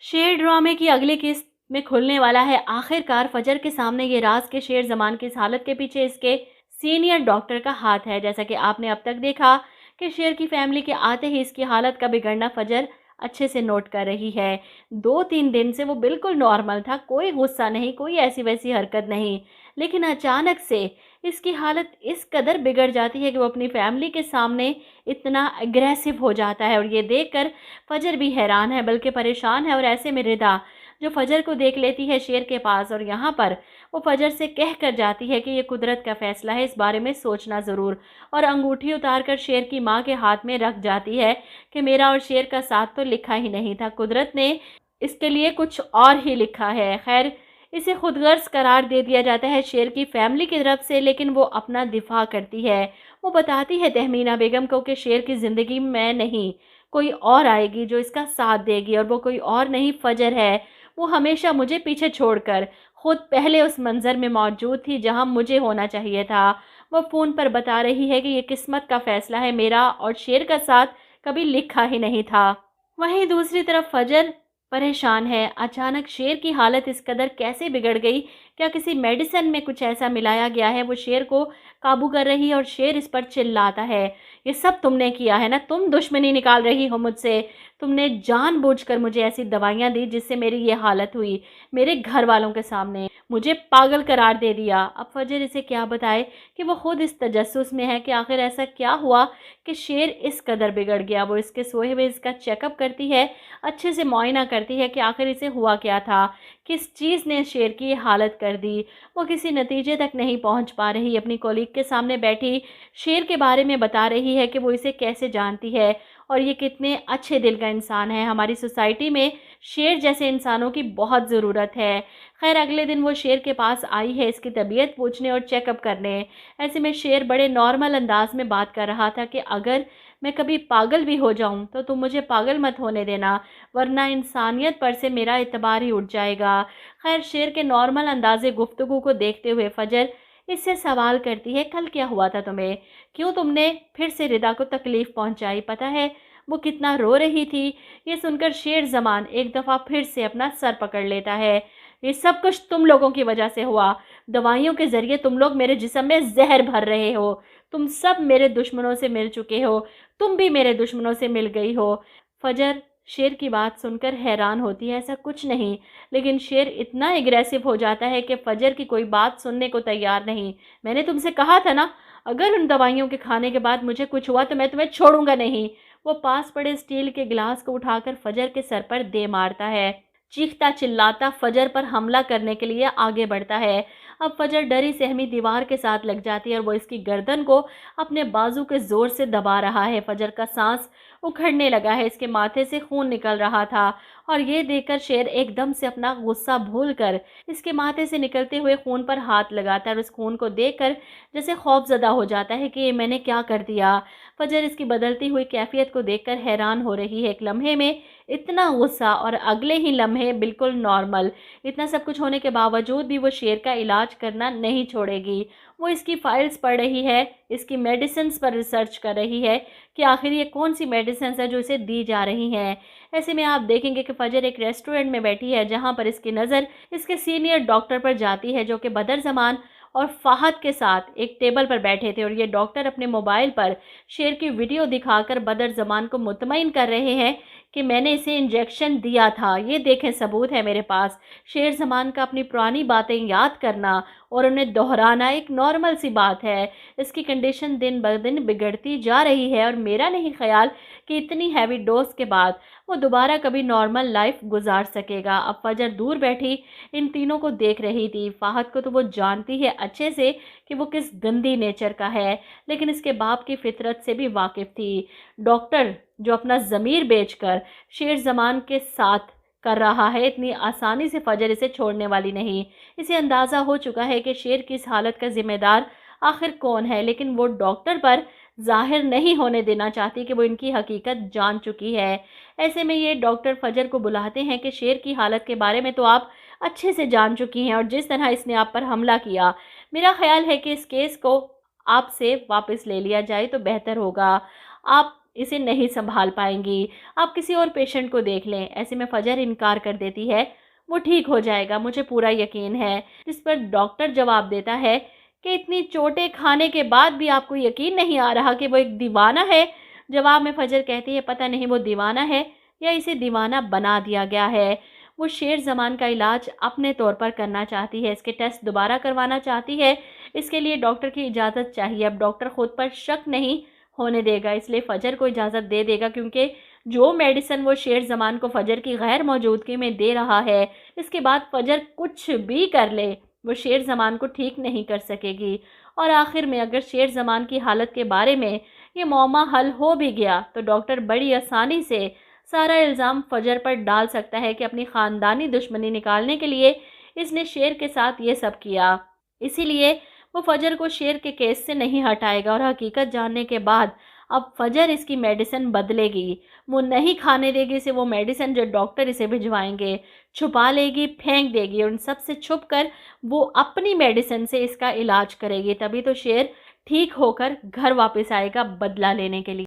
शेर ड्रामे की अगली किस्त में खुलने वाला है आखिरकार फजर के सामने ये राज के शेर जमान की इस हालत के पीछे इसके सीनियर डॉक्टर का हाथ है। जैसा कि आपने अब तक देखा कि शेर की फैमिली के आते ही इसकी हालत का बिगड़ना फजर अच्छे से नोट कर रही है। 2-3 दिन से वो बिल्कुल नॉर्मल था, कोई गुस्सा नहीं, कोई ऐसी वैसी हरकत नहीं, लेकिन अचानक से इसकी हालत इस कदर बिगड़ जाती है कि वो अपनी फैमिली के सामने इतना अग्रेसिव हो जाता है। और ये देखकर फजर भी हैरान है, बल्कि परेशान है। और ऐसे में रिदा जो फजर को देख लेती है शेर के पास, और यहाँ पर वो फजर से कह कर जाती है कि ये कुदरत का फैसला है, इस बारे में सोचना ज़रूर। और अंगूठी उतार कर शेर की माँ के हाथ में रख जाती है कि मेरा और शेर का साथ तो लिखा ही नहीं था, कुदरत ने इसके लिए कुछ और ही लिखा है। खैर, इसे खुदगर्ज करार दे दिया जाता है शेर की फैमिली की तरफ से, लेकिन वो अपना दिफा करती है। वो बताती है तहमीना बेगम को कि शेर की ज़िंदगी में नहीं, कोई और आएगी जो इसका साथ देगी, और वो कोई और नहीं फजर है। वो हमेशा मुझे पीछे छोड़कर खुद पहले उस मंज़र में मौजूद थी जहां मुझे होना चाहिए था। वो फ़ोन पर बता रही है कि ये किस्मत का फ़ैसला है, मेरा और शेर का साथ कभी लिखा ही नहीं था। वहीं दूसरी तरफ फजर परेशान है। अचानक शेर की हालत इस कदर कैसे बिगड़ गई? क्या किसी मेडिसिन में कुछ ऐसा मिलाया गया है? वो शेर को काबू कर रही है और शेर इस पर चिल्लाता है, ये सब तुमने किया है ना, तुम दुश्मनी निकाल रही हो मुझसे, तुमने जानबूझकर मुझे ऐसी दवाइयाँ दी जिससे मेरी ये हालत हुई, मेरे घर वालों के सामने मुझे पागल करार दे दिया। अब फजर इसे क्या बताए कि वो खुद इस तजस्सुस में है कि आखिर ऐसा क्या हुआ कि शेर इस कदर बिगड़ गया। वो इसके सोए हुए इसका चेकअप करती है, अच्छे से मुआयना करती है कि आखिर इसे हुआ क्या था, किस चीज़ ने शेर की ये हालत कर दी। वो किसी नतीजे तक नहीं पहुंच पा रही। अपनी कॉलीग के सामने बैठी शेर के बारे में बता रही है कि वो इसे कैसे जानती है और ये कितने अच्छे दिल का इंसान है। हमारी सोसाइटी में शेर जैसे इंसानों की बहुत ज़रूरत है। खैर, अगले दिन वो शेर के पास आई है इसकी तबीयत पूछने और चेकअप करने। ऐसे में शेर बड़े नॉर्मल अंदाज में बात कर रहा था कि अगर मैं कभी पागल भी हो जाऊं तो तुम मुझे पागल मत होने देना, वरना इंसानियत पर से मेरा एतबार ही उठ जाएगा। खैर, शेर के नॉर्मल अंदाजे गुफ्तगू को देखते हुए फजर इससे सवाल करती है, कल क्या हुआ था तुम्हें? क्यों तुमने फिर से रिदा को तकलीफ़ पहुंचाई? पता है वो कितना रो रही थी? ये सुनकर शेर ज़मान एक दफ़ा फिर से अपना सर पकड़ लेता है। ये सब कुछ तुम लोगों की वजह से हुआ। दवाइयों के ज़रिए तुम लोग मेरे जिस्म में ज़हर भर रहे हो। तुम सब मेरे दुश्मनों से मिल चुके हो। तुम भी मेरे दुश्मनों से मिल गई हो। फजर शेर की बात सुनकर हैरान होती है, ऐसा कुछ नहीं। लेकिन शेर इतना एग्रेसिव हो जाता है कि फजर की कोई बात सुनने को तैयार नहीं। मैंने तुमसे कहा था ना, अगर उन दवाइयों के खाने के बाद मुझे कुछ हुआ तो मैं तुम्हें छोड़ूंगा नहीं। वो पास पड़े स्टील के गिलास को उठाकर फजर के सर पर दे मारता है। चीखता चिल्लाता फजर पर हमला करने के लिए आगे बढ़ता है। अब फजर डरी सहमी दीवार के साथ लग जाती है और वो इसकी गर्दन को अपने बाजू के जोर से दबा रहा है। फजर का सांस उखड़ने लगा है, इसके माथे से खून निकल रहा था। और ये देखकर शेर एकदम से अपना गुस्सा भूलकर इसके माथे से निकलते हुए खून पर हाथ लगाता है और उस खून को देखकर जैसे खौफजदा हो जाता है कि ये मैंने क्या कर दिया। फजर इसकी बदलती हुई कैफियत को देखकर हैरान हो रही है। एक लम्हे में इतना गुस्सा और अगले ही लम्हे बिल्कुल नॉर्मल। इतना सब कुछ होने के बावजूद भी वो शेर का इलाज करना नहीं छोड़ेगी। वो इसकी फाइल्स पढ़ रही है, इसकी मेडिसिन्स पर रिसर्च कर रही है कि आखिर ये कौन सी मेडिसिन्स है जो इसे दी जा रही हैं। ऐसे में आप देखेंगे कि फजर एक रेस्टोरेंट में बैठी है जहाँ पर इसकी नज़र इसके सीनियर डॉक्टर पर जाती है, जो कि बदर जमान और फ़ाहद के साथ एक टेबल पर बैठे थे। और ये डॉक्टर अपने मोबाइल पर शेर की वीडियो दिखाकर बदर जमान को मुतमईन कर रहे हैं कि मैंने इसे इंजेक्शन दिया था, ये देखें सबूत है मेरे पास। शेर ज़मान का अपनी पुरानी बातें याद करना और उन्हें दोहराना एक नॉर्मल सी बात है। इसकी कंडीशन दिन ब दिन बिगड़ती जा रही है और मेरा नहीं ख्याल कि इतनी हैवी डोज के बाद वो दोबारा कभी नॉर्मल लाइफ गुजार सकेगा। अब फजर दूर बैठी इन तीनों को देख रही थी। फ़ाहद को तो वो जानती है अच्छे से कि वो किस गंदी नेचर का है, लेकिन इसके बाप की फितरत से भी वाकिफ़ थी। डॉक्टर जो अपना ज़मीर बेचकर शेर ज़मान के साथ कर रहा है, इतनी आसानी से फजर इसे छोड़ने वाली नहीं। इसे अंदाज़ा हो चुका है कि शेर की इस हालत का ज़िम्मेदार आखिर कौन है, लेकिन वो डॉक्टर पर ज़ाहिर नहीं होने देना चाहती कि वो इनकी हकीकत जान चुकी है। ऐसे में ये डॉक्टर फजर को बुलाते हैं कि शेर की हालत के बारे में तो आप अच्छे से जान चुकी हैं, और जिस तरह इसने आप पर हमला किया, मेरा ख्याल है कि इस केस को आपसे वापस ले लिया जाए तो बेहतर होगा। आप इसे नहीं संभाल पाएंगी, आप किसी और पेशेंट को देख लें। ऐसे में फजर इनकार कर देती है, वो ठीक हो जाएगा, मुझे पूरा यकीन है। जिस पर डॉक्टर जवाब देता है कि इतनी चोटें खाने के बाद भी आपको यकीन नहीं आ रहा कि वो एक दीवाना है। जवाब में फजर कहती है, पता नहीं वो दीवाना है या इसे दीवाना बना दिया गया है। वो शेर ज़मान का इलाज अपने तौर पर करना चाहती है, इसके टेस्ट दोबारा करवाना चाहती है। इसके लिए डॉक्टर की इजाज़त चाहिए। अब डॉक्टर खुद पर शक नहीं होने देगा, इसलिए फ़जर को इजाज़त दे देगा, क्योंकि जो मेडिसिन वो शेर ज़मान को फ़जर की गैर मौजूदगी में दे रहा है, इसके बाद फ़जर कुछ भी कर ले, वो शेर ज़मान को ठीक नहीं कर सकेगी। और आखिर में अगर शेर ज़मान की हालत के बारे में ये मौमा हल हो भी गया तो डॉक्टर बड़ी आसानी से सारा इल्ज़ाम फ़जर पर डाल सकता है कि अपनी ख़ानदानी दुश्मनी निकालने के लिए इसने शेर के साथ ये सब किया। इसीलिए वो फ़जर को शेर के केस से नहीं हटाएगा और हकीकत जानने के बाद अब फ़जर इसकी मेडिसिन बदलेगी। वो नहीं खाने देगी इसे वो मेडिसिन जो डॉक्टर इसे भिजवाएंगे, छुपा लेगी, फेंक देगी और उन सब से छुप कर वो अपनी मेडिसिन से इसका इलाज करेगी। तभी तो शेर ठीक होकर घर वापस आएगा बदला लेने के लिए।